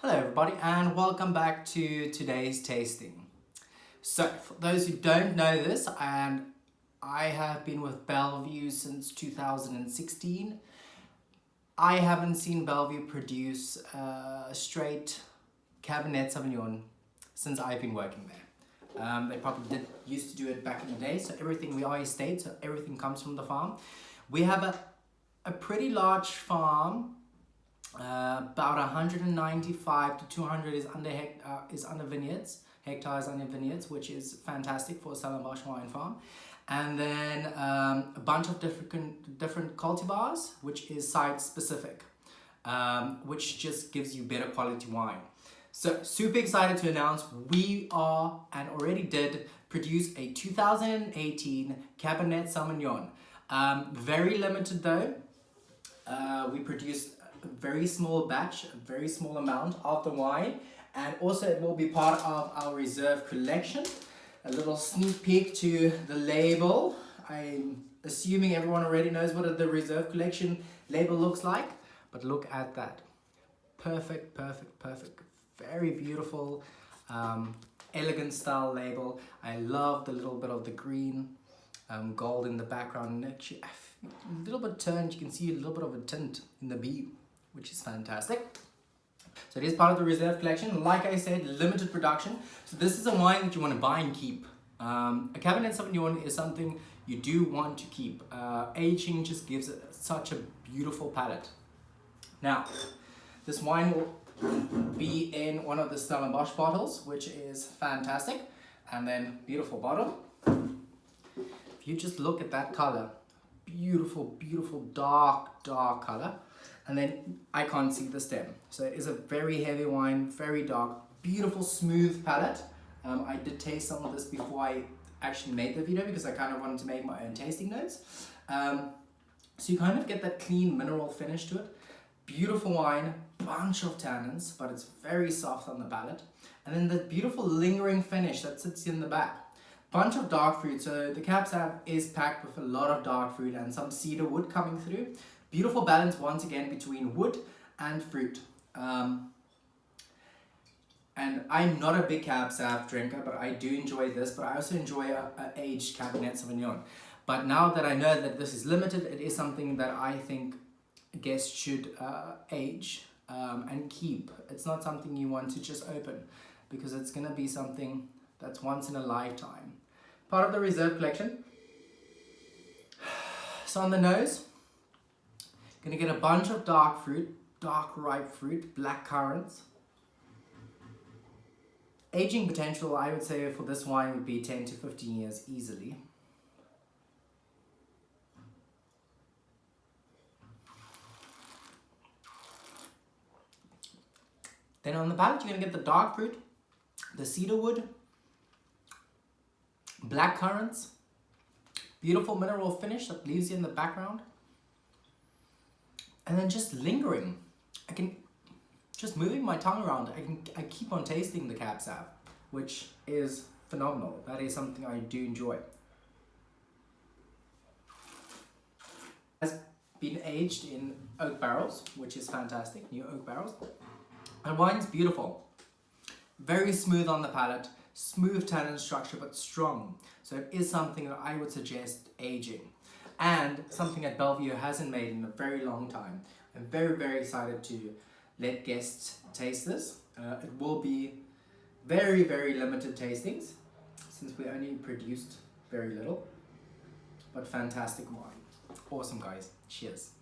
Hello everybody and welcome back to today's tasting. So for those who don't know this, and I have been with Bellevue since 2016. I haven't seen Bellevue produce a straight Cabernet Sauvignon since I've been working there. They probably used to do it back in the day, so everything we are estate, so everything comes from the farm. We have a pretty large farm. About 195 to 200 is under vineyards, hectares under vineyards, which is fantastic for a Stellenbosch wine farm. And then a bunch of different cultivars, which is site specific, which just gives you better quality wine. So super excited to announce we are and already did produce a 2018 Cabernet Sauvignon. Very limited though. We produced a very small batch, a very small amount of the wine, and also it will be part of our reserve collection. A little sneak peek to the label. I'm assuming everyone already knows what the reserve collection label looks like, but look at that. Perfect. Very beautiful, elegant style label. I love the little bit of the green, gold in the background. And actually, a little bit turned, you can see a little bit of a tint in the B, which is fantastic. So it is part of the reserve collection. Like I said, limited production. So this is a wine that you want to buy and keep. A Cabernet Sauvignon is something you do want to keep. Aging just gives it such a beautiful palate. Now, this wine will be in one of the Stellenbosch bottles, which is fantastic. And then beautiful bottle. If you just look at that color, beautiful dark color. And then I can't see the stem, so it is a very heavy wine, very dark, beautiful smooth palate. I did taste some of this before I actually made the video because I kind of wanted to make my own tasting notes. So you kind of get that clean mineral finish to it. Beautiful wine, bunch of tannins, but it's very soft on the palate. And then the beautiful lingering finish that sits in the back. Bunch of dark fruit, so the Cab Sav is packed with a lot of dark fruit and some cedar wood coming through. Beautiful balance once again between wood and fruit. And I'm not a big Cab Sav drinker, but I do enjoy this, but I also enjoy a aged Cabernet Sauvignon. But now that I know that this is limited, it is something that I think guests should age and keep. It's not something you want to just open because it's going to be something that's once in a lifetime. Part of the reserve collection. So on the nose, gonna get a bunch of dark fruit, dark ripe fruit, black currants. Aging potential, I would say for this wine would be 10 to 15 years easily. Then on the palate, you're gonna get the dark fruit, the cedar wood, black currants, beautiful mineral finish that leaves you in the background. And then just lingering. I can, just moving my tongue around, I keep on tasting the Cab Sav, which is phenomenal. That is something I do enjoy. Has been aged in oak barrels, which is fantastic, new oak barrels. And wine's beautiful. Very smooth on the palate, smooth tannin structure, but strong. So it is something that I would suggest aging. And something that Bellevue hasn't made in a very long time. I'm very excited to let guests taste this. It will be very limited tastings since we only produced very little. But fantastic wine. Awesome guys. Cheers.